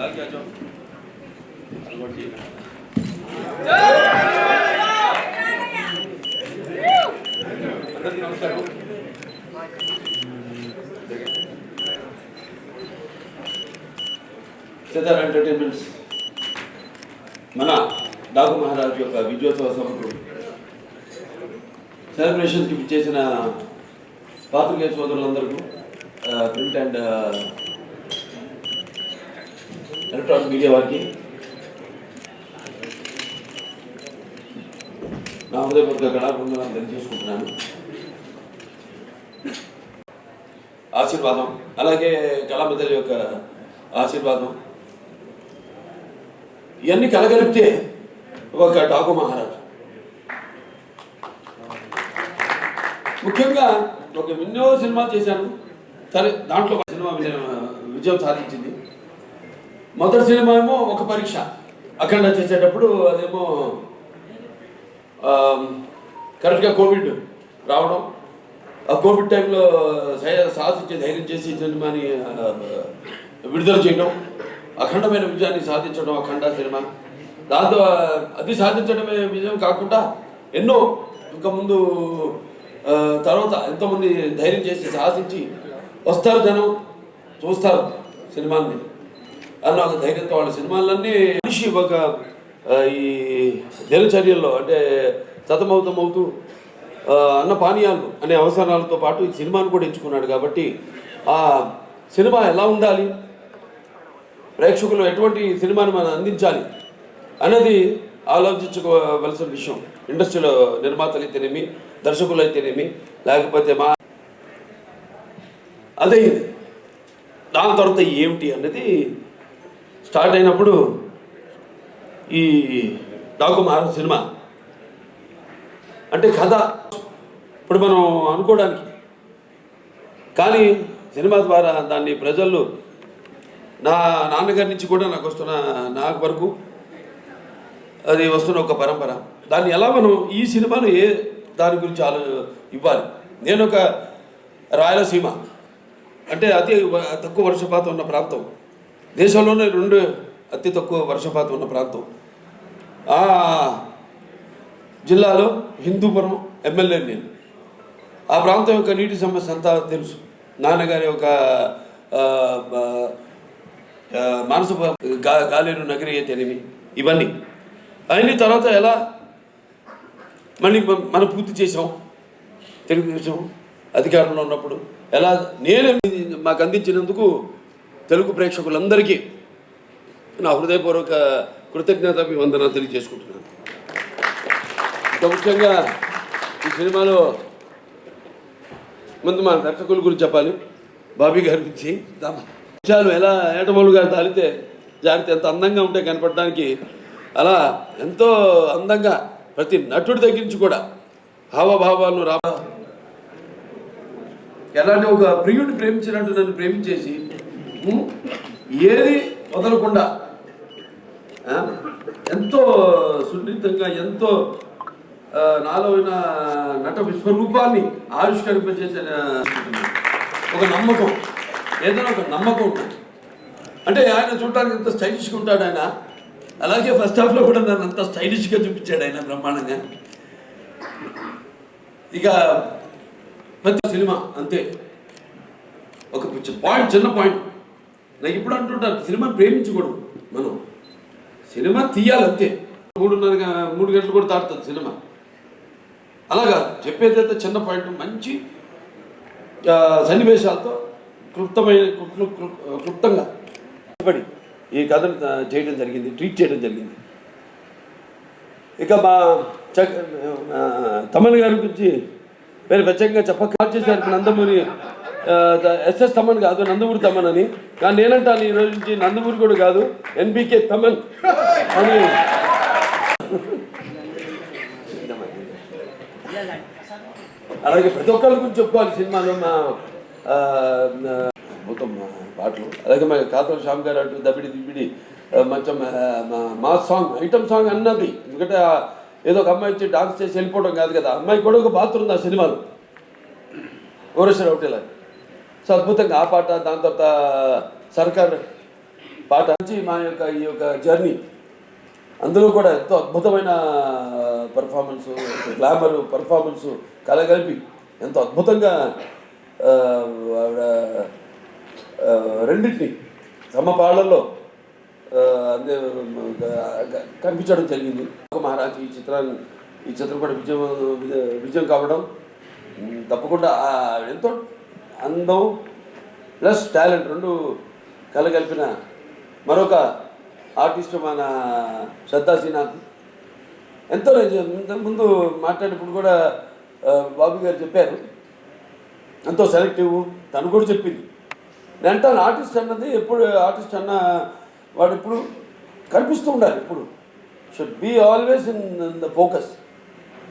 आगे आ जाओ। అందరికీ నమస్కారం. సితార్ ఎంటర్టైన్మెంట్స్ మన డాకు మహారాజ్ యొక్క విజయోత్సవ సభకు సెలబ్రేషన్కి చేసిన పాత్రికేయ సోదరులందరికీ ప్రింట్ అండ్ ఎలక్ట్రానిక్ మీడియా వారికి నా హృదయపూర్వక కళాబృందాలను తెలియజేసుకుంటున్నాను. ఆశీర్వాదం అలాగే కళామందరి యొక్క ఆశీర్వాదం ఇవన్నీ కలగలిపితే ఒక డాకు మహారాజు. ముఖ్యంగా ఒక ఎన్నో సినిమాలు చేశాను. సరే, దాంట్లో సినిమా విజయం సాధించింది. మొదటి సినిమా ఏమో ఒక పరీక్ష అఖండ చేసేటప్పుడు అదేమో కరెక్ట్గా కోవిడ్ రావడం, ఆ కోవిడ్ టైంలో సాధించే ధైర్యం చేసి సినిమాని విడుదల చేయడం, అఖండమైన విజయాన్ని సాధించడం అఖండ సినిమా. దాంతో అది సాధించడమే విజయం కాకుండా ఎన్నో ఇంకా ముందు తర్వాత ఎంతోమంది ధైర్యం చేసి సాధించి వస్తారు, జనం చూస్తారు సినిమాల్ని అన్న ఒక ధైర్యంతో వాళ్ళ సినిమాలన్నీ మనిషి ఒక ఈ దినచర్యల్లో అంటే సతమవుతూ అన్న పానీయాలు అనే అవసరాలతో పాటు ఈ సినిమాను కూడా ఎంచుకున్నాడు. కాబట్టి ఆ సినిమా ఎలా ఉండాలి, ప్రేక్షకులు ఎటువంటి సినిమాని మనం అందించాలి అన్నది ఆలోచించుకోవలసిన విషయం. ఇండస్ట్రీలో నిర్మాతలు అయితేనేమి, దర్శకులు అయితేనేమి, లేకపోతే అదే దాని తర్వాత ఏమిటి అన్నది స్టార్ట్ అయినప్పుడు ఈ డాకు మహారాజ్ సినిమా అంటే కథ ఇప్పుడు మనం అనుకోవడానికి, కానీ సినిమా ద్వారా దాన్ని ప్రజల్లో నా నాన్నగారి నుంచి కూడా నాకు వరకు అది వస్తున్న ఒక పరంపర. దాన్ని ఎలా మనం ఈ సినిమాను దాని గురించి ఇవ్వాలి. నేను ఒక రాయలసీమ అంటే అతి తక్కువ వర్షపాతం ఉన్న ప్రాంతం, దేశంలోనే 2 అతి తక్కువ వర్షపాతం ఉన్న ప్రాంతం. ఆ జిల్లాలో హిందూపురం ఎమ్మెల్యే నేను. ఆ ప్రాంతం యొక్క నీటి సమస్య అంతా తెలుసు. నాన్నగారి ఒక మానస గాలేరు నగరి అయితేనేమి, ఇవన్నీ అయిన తర్వాత ఎలా మళ్ళీ మనం పూర్తి చేసాం. తెలుగుదేశం అధికారంలో ఉన్నప్పుడు ఎలా నేను మాకు అందించినందుకు తెలుగు ప్రేక్షకులందరికీ నా హృదయపూర్వక కృతజ్ఞతాభివందనాలు తెలియజేసుకుంటున్నాను. ఇంకా ముఖ్యంగా ఈ సినిమాలో ముందు మా దర్శకుల గురించి చెప్పాలి. బాబీ గారి గురించి విషయాలు ఎలా ఏటమూలుగా జారితే ఎంత అందంగా ఉంటే కనపడడానికి అలా ఎంతో అందంగా ప్రతి నటుడి దగ్గర నుంచి కూడా హావభావాలను ఎలాంటి ఒక ప్రియుడిని ప్రేమించినట్టు నన్ను ప్రేమించేసి ఏది వదలకుండా ఎంతో సున్నితంగా ఎంతో నాలో ఉన్న నట విశ్వరూపాన్ని ఆవిష్కరింపజేసే ఒక నమ్మకం, ఏదైనా ఒక నమ్మకం ఉంటుంది. అంటే ఆయన చూడటానికి ఎంత స్టైలిష్గా ఉంటాడు ఆయన, అలాగే ఫస్ట్ హాఫ్లో కూడా నన్ను అంత స్టైలిష్గా చూపించాడు ఆయన బ్రహ్మాండంగా. ఇక ప్రతి సినిమా అంతే, ఒక పాయింట్, చిన్న పాయింట్. నాకు ఇప్పుడు అంటుంటాను, సినిమాని ప్రేమించకూడదు, మనం సినిమా తీయాలి అంతే. 3 గంటలు కూడా దాటుతుంది సినిమా. అలాగా చెప్పేదైతే చిన్న పాయింట్, మంచి సన్నివేశాలతో క్లుప్తంగా పడి ఈ కథను చేయడం జరిగింది, ట్రీట్ చేయడం జరిగింది. ఇక మా తమన్ గారి గురించి వేరే ప్రత్యేకంగా చేశారు. నందమూరి ఎస్ఎస్ తమన్ కాదు, నందమూరి తమన్ అని. కానీ నేనంటాను ఈ రోజు నుంచి నందమూరి కూడా కాదు, ఎన్బికే తమన్ అని. అలాగే ప్రతి ఒక్కరి గురించి చెప్పుకోవాలి సినిమాలో. మా మొత్తం పాటలు, అలాగే మా కాతల శ్యామ్ గారు అటు దబిడి మంచి మా సాంగ్, ఐటమ్ సాంగ్ అన్నది. ఎందుకంటే ఏదో ఒక అమ్మాయి వచ్చి డాన్స్ చేసి వెళ్ళిపోవడం కాదు కదా, అమ్మాయి కూడా ఒక పాత్ర ఉంది ఆ సినిమాలో, కోరేశ్వర ఒకటేలా. సో అద్భుతంగా ఆ పాట. దాని తర్వాత సర్కార్ పాట నుంచి మా యొక్క ఈ యొక్క జర్నీ అందులో కూడా ఎంతో అద్భుతమైన పర్ఫార్మెన్సు, గ్లామర్ పర్ఫార్మెన్సు కలగలిపి ఎంతో అద్భుతంగా ఆవిడ రెండింటిని సమపాళ్ళల్లో కనిపించడం జరిగింది. మహారాజ్ ఈ చిత్రం కూడా విజయం కావడం తప్పకుండా ఎంతో అందం ప్లస్ టాలెంట్ రెండు కలగలిపిన మరొక ఆర్టిస్ట్ మన శ్రద్ధా శ్రీనాథ్. ఎంతో ముందు మాట్లాడినప్పుడు కూడా బాబు గారు చెప్పారు ఎంతో సెలెక్టివ్. తను కూడా చెప్పింది. నేను అంటాను ఆర్టిస్ట్ అన్నది ఎప్పుడు ఆర్టిస్ట్ అన్న వాడు ఇప్పుడు కనిపిస్తూ ఉండాలి. ఇప్పుడు should be always in the focus.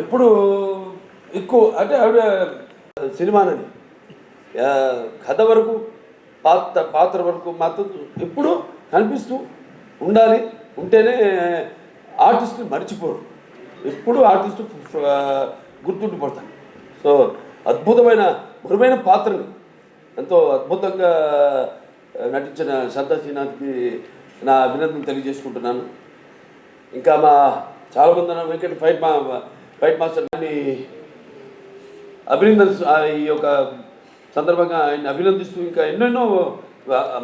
ఎప్పుడు ఎక్కువ అంటే ఆవిడ సినిమానని కథ వరకు పాత్ర వరకు మాత్రం ఎప్పుడు కనిపిస్తూ ఉండాలి. ఉంటేనే ఆర్టిస్ట్ని మర్చిపోరు. ఎప్పుడు ఆర్టిస్ట్ గుర్తుండిపోతాను. సో అద్భుతమైన మరువైన పాత్రని ఎంతో అద్భుతంగా నటించిన శ్రద్ధా శ్రీనాథ్కి నా అభినందన తెలియజేసుకుంటున్నాను. ఇంకా మా చాలామంది వెంకట ఫైట్ మాస్టర్ అని ఈ యొక్క సందర్భంగా ఆయన అభినందిస్తూ ఇంకా ఎన్నెన్నో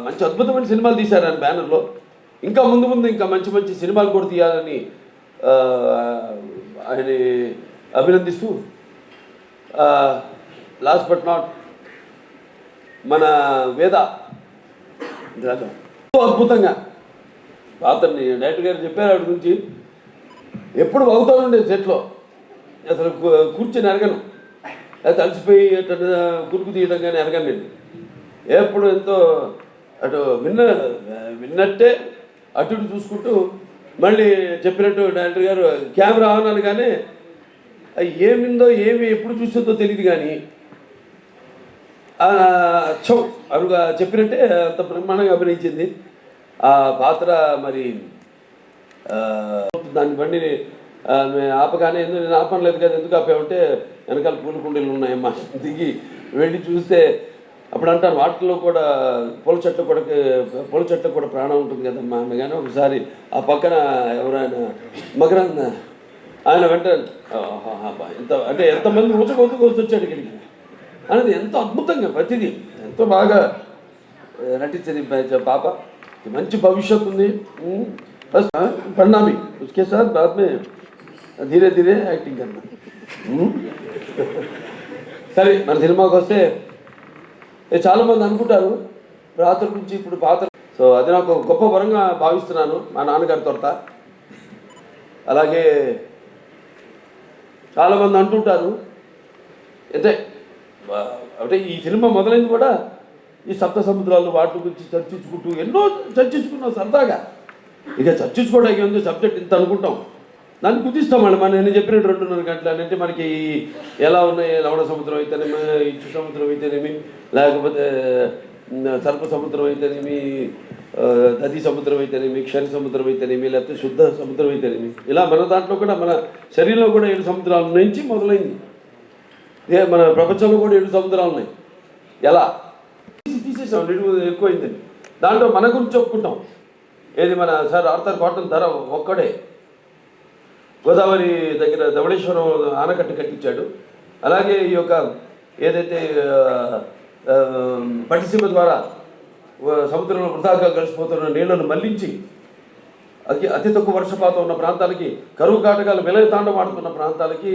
మంచి అద్భుతమైన సినిమాలు తీశారు ఆయన బ్యానర్లో. ఇంకా ముందు ఇంకా మంచి సినిమాలు కూడా తీయాలని ఆయన అభినందిస్తూ లాస్ట్ బట్ నాట్ మన వేద ఎంతో అద్భుతంగా పాత్రని డైరెక్టర్ గారు చెప్పారు. ఆవిడ గురించి ఎప్పుడు అవుతూ ఉండే సెట్లో అసలు కూర్చొని ఎరగను, లేకపోతే అలసిపోయి కురుకు తీయడం కానీ ఎరగను. నేను ఎప్పుడు ఎంతో అటు విన్నట్టే అటు ఇటు చూసుకుంటూ మళ్ళీ చెప్పినట్టు డైరెక్టర్ గారు కెమెరా ఆన్ అనగానే ఏమి ఎప్పుడు చూసిందో తెలియదు కానీ అరుగా చెప్పినట్టే అంత బ్రహ్మాండంగా అభినయించింది. ఆ పాత్ర మరి దాన్ని బండి ఆపగానే నేను ఆపనలేదు కదా, ఎందుకు ఆపామంటే వెనకాల పూల కుండీలు ఉన్నాయమ్మా, దిగి వెళ్ళి చూస్తే అప్పుడు అంటాను వాటిలో కూడా పూల చెట్లకు కూడా ప్రాణం ఉంటుంది కదమ్మా అనగానే ఒకసారి ఆ పక్కన ఎవరైనా మకరంద్ ఆయన వెంటనే ఎంత అంటే ఎంతమంది వచ్చాడు ఇక్కడికి అనేది ఎంతో అద్భుతంగా ప్రతిదీ ఎంతో బాగా నటించింది పాప. మంచి భవిష్యత్తు ఉంది. బస్ పढ़ना उसके साथ बाद में धीरे धीरे యాక్టింగ్ करना. సరే మన సినిమాకి వస్తే చాలామంది అనుకుంటారు రాత్రి నుంచి ఇప్పుడు పాత్ర. సో అది నాకు గొప్ప వరంగా భావిస్తున్నాను మా నాన్నగారి తోట. అలాగే చాలామంది అంటుంటారు అంటే ఈ సినిమా మొదలైంది కూడా ఈ సప్త సముద్రాలు వాటి గురించి చర్చించుకుంటూ ఎన్నో చర్చించుకున్నాం సరదాగా. ఇక చర్చించుకోవడానికి ఉంది సబ్జెక్ట్ ఇంత అనుకుంటాం, దాన్ని కుదిస్తాం మళ్ళీ నేను చెప్పినట్టు 2.5 గంటలు. అంటే మనకి ఎలా ఉన్నాయి లవణ సముద్రం అయితేనేమి, ఇచ్చు సముద్రం అయితేనేమి, లేకపోతే సర్ప సముద్రం అయితేనేమి, నదీ సముద్రం అయితేనేమి, క్షని సముద్రం అయితేనేమి, లేకపోతే శుద్ధ సముద్రం అయితేనేమి, ఇలా మన దాంట్లో కూడా మన శరీరంలో కూడా 7 సముద్రాల నుంచి మొదలైంది. మన ప్రపంచంలో కూడా 7 సముద్రాలు ఉన్నాయి. ఎలా తీసేసాం ఎక్కువైందని దాంట్లో మన గురించి చెప్పుకుంటాం. ఏది మన సార్ ఆర్థర్ కాటన్ ధర ఒక్కడే గోదావరి దగ్గర ధవళేశ్వరం ఆనకట్ట కట్టించాడు. అలాగే ఈ యొక్క ఏదైతే పట్టిసీమ ద్వారా సముద్రంలో వృధాగా కలిసిపోతున్న నీళ్లను మళ్లించి అతి తక్కువ వర్షపాతం ఉన్న ప్రాంతాలకి, కరువు కాటకాలు వెలయ తాండవాడుతున్న ప్రాంతాలకి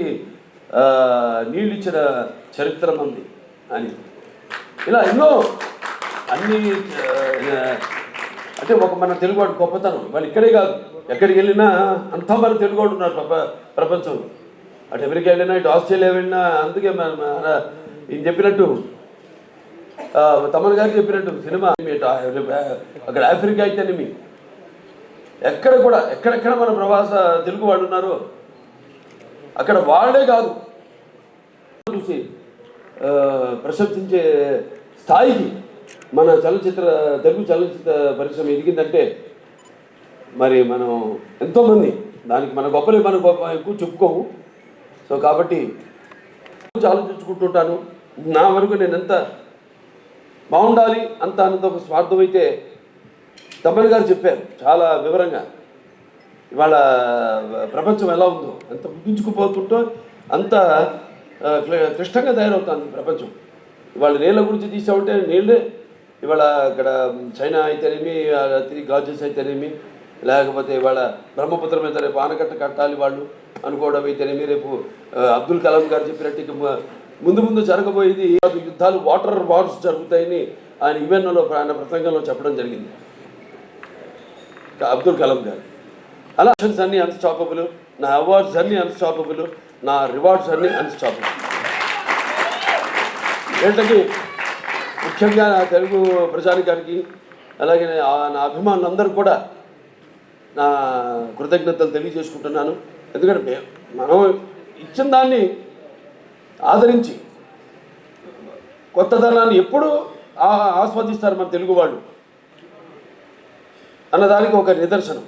నీళ్ళు ఇచ్చిన చరిత్ర మంది అని ఇలా ఎన్నో అన్ని అంటే ఒక మన తెలుగువాడు గొప్పతనం. వాళ్ళు ఇక్కడే కాదు ఎక్కడికి వెళ్ళినా అంతా మన తెలుగువాడు ఉన్నారు ప్రపంచంలో. అటు అమెరికా వెళ్ళినా, ఇటు ఆస్ట్రేలియా వెళ్ళినా. అందుకే ఈయన చెప్పినట్టు తమన్ గారు చెప్పినట్టు సినిమా అక్కడ ఆఫ్రికా అయితేనేమి ఎక్కడెక్కడ మన ప్రవాస తెలుగు వాళ్ళు ఉన్నారో అక్కడ వాళ్ళే కాదు చూసి ప్రశంసించే స్థాయికి మన తెలుగు చలనచిత్ర పరిశ్రమ ఎదిగిందంటే మరి మనం ఎంతోమంది దానికి మన గొప్పలే మన గొప్ప ఎక్కువ చెప్పుకోము. సో కాబట్టి ఆలోచించుకుంటుంటాను. నా వరకు నేను ఎంత బాగుండాలి అంత అన్నది ఒక స్వార్థం అయితే తమ్మన్ గారు చెప్పారు చాలా వివరంగా. ఇవాళ ప్రపంచం ఎలా ఉందో, ఎంత ముగించుకుపోతుంటో అంత క్లిష్టంగా తయారవుతుంది ప్రపంచం. ఇవాళ నీళ్ళ గురించి తీసామంటే నీళ్ళే ఇవాళ ఇక్కడ చైనా అయితేనేమి, గాజెస్ అయితేనేమి, లేకపోతే ఇవాళ బ్రహ్మపుత్ర మీద రేపు ఆనకట్ట కట్టాలి వాళ్ళు అనుకోవడం అయితేనేమి, రేపు అబ్దుల్ కలాం గారు చెప్పినట్టు ముందు ముందు జరగబోయేది యుద్ధాలు, వాటర్ వార్స్ జరుగుతాయని ఆయన యుఎన్ఓలో ఆయన ప్రసంగంలో చెప్పడం జరిగింది అబ్దుల్ కలాం గారు. అలా అన్నీ అన్స్టాపబుల్, నా అవార్డ్స్ అన్నీ అన్స్టాపబుల్, నా రివార్డ్స్ అన్నీ అన్స్టాపబుల్. ఏంటంటే ముఖ్యంగా నా తెలుగు ప్రజానికానికి అలాగే నా అభిమానులందరూ కూడా నా కృతజ్ఞతలు తెలియజేసుకుంటున్నాను. ఎందుకంటే మనం ఇచ్చిన దాన్ని ఆదరించి కొత్తదనాన్ని ఎప్పుడూ ఆస్వాదిస్తారు మన తెలుగు వాళ్ళు అన్నదానికి ఒక నిదర్శనం.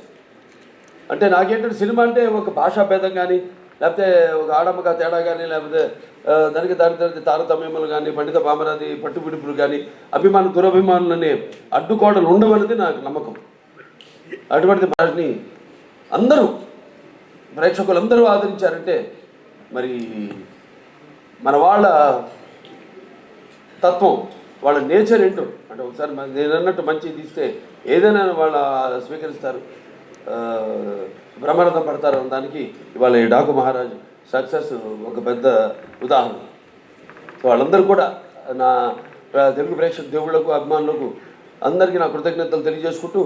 అంటే నాకేంటంటే సినిమా అంటే ఒక భాషా భేదం కానీ, లేకపోతే ఒక ఆడమ్మగా తేడా కానీ, లేకపోతే దానికి తారతమ్యములు కానీ, పండిత పామరాది పట్టుబిడుపులు కానీ, అభిమాన దురభిమానులనే అడ్డుకోవడం ఉండవనేది నాకు నమ్మకం. అటువంటి భాషని అందరూ ప్రేక్షకులందరూ ఆదరించారంటే మరి మన వాళ్ళ తత్వం, వాళ్ళ నేచర్ ఏంటో. అంటే ఒకసారి నేను అన్నట్టు మంచి తీస్తే ఏదైనా వాళ్ళు స్వీకరిస్తారు, బ్రహ్మానందం పడతారు. దానికి ఇవాళ ఈ డాకు మహారాజ్ సక్సెస్ ఒక పెద్ద ఉదాహరణ. సో వాళ్ళందరూ కూడా నా తెలుగు ప్రేక్షక దేవుళ్లకు, అభిమానులకు అందరికీ నా కృతజ్ఞతలు తెలియజేసుకుంటూ,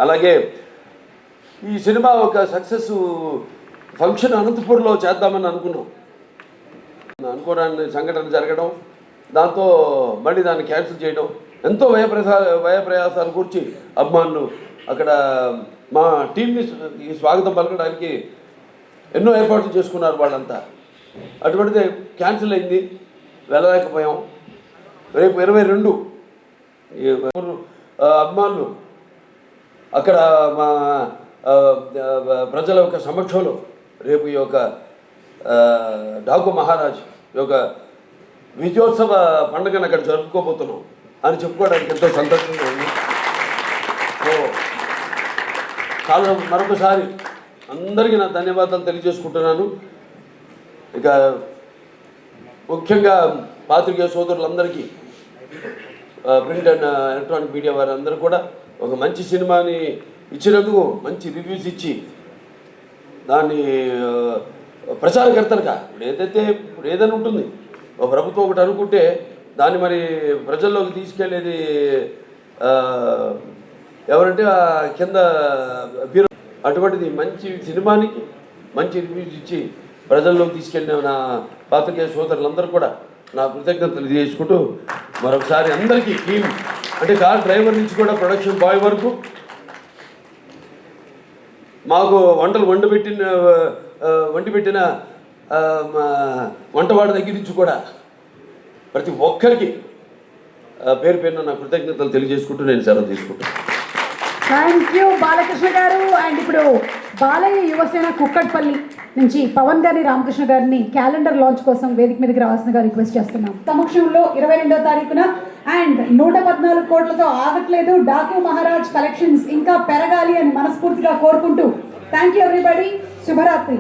అలాగే ఈ సినిమా ఒక సక్సెస్ ఫంక్షన్ అనంతపూర్లో చేద్దామని అనుకోవడాన్ని సంఘటన జరగడం, దాంతో మళ్ళీ దాన్ని క్యాన్సిల్ చేయడం, ఎంతో వ్యయప్రయాసాలు కూర్చి అభిమానులు అక్కడ మా టీంని స్వాగతం పలకడానికి ఎన్నో ఏర్పాట్లు చేసుకున్నారు వాళ్ళంతా. అటువంటిది క్యాన్సిల్ అయింది, వెళ్ళలేకపోయాం. రేపు 22 అభిమానులు అక్కడ మా ప్రజల యొక్క సమక్షంలో రేపు ఈ యొక్క డాకు మహారాజ్ యొక్క విజయోత్సవ పండుగను అక్కడ జరుపుకోబోతున్నాం అని చెప్పుకోవడానికి ఎంతో సంతోషంగా ఉంది. సో చాలా మరొకసారి అందరికీ నా ధన్యవాదాలు తెలియజేసుకుంటున్నాను. ఇక ముఖ్యంగా పాత్రికేయ సోదరులందరికీ, ప్రింట్ అండ్ ఎలక్ట్రానిక్ మీడియా వారందరూ కూడా ఒక మంచి సినిమాని ఇచ్చినందుకు మంచి రివ్యూస్ ఇచ్చి దాన్ని ప్రచారకర్తలుగా ఇప్పుడు ఏదైనా ఉంటుంది, ఒక ప్రభుత్వం ఒకటి అనుకుంటే దాన్ని మరి ప్రజల్లోకి తీసుకెళ్ళేది ఎవరంటే కింద అటువంటిది మంచి సినిమానికి మంచి రివ్యూస్ ఇచ్చి ప్రజల్లోకి తీసుకెళ్ళిన నా పాత్రికేయ సోదరులందరూ కూడా నా కృతజ్ఞతలు తెలియజేసుకుంటూ మరొకసారి అందరికీ టీం, అంటే కార్ డ్రైవర్ నుంచి కూడా ప్రొడక్షన్ బాయ్ వరకు, మాకు వంటలు వండి పెట్టిన వంటవాడి దగ్గర నుంచి కూడా ప్రతి ఒక్కరికి పేరు పేరున నా కృతజ్ఞతలు తెలియజేసుకుంటూ నేను సెలవు తీసుకుంటాను. థ్యాంక్ యూ బాలకృష్ణ గారు. అండ్ ఇప్పుడు బాలయ్య యువసేన కుక్కట్పల్లి నుంచి పవన్ గారిని, రామకృష్ణ గారిని క్యాలెండర్ లాంచ్ కోసం వేదిక మీదకి రావాల్సిందిగా రిక్వెస్ట్ చేస్తున్నాం. సమక్షంలో 22వ తారీఖున అండ్ 114 కోట్లతో ఆగట్లేదు, డాకు మహారాజ్ కలెక్షన్స్ ఇంకా పెరగాలి అని మనస్ఫూర్తిగా కోరుకుంటూ థ్యాంక్ యూ ఎవ్రీబడి. శుభరాత్రి.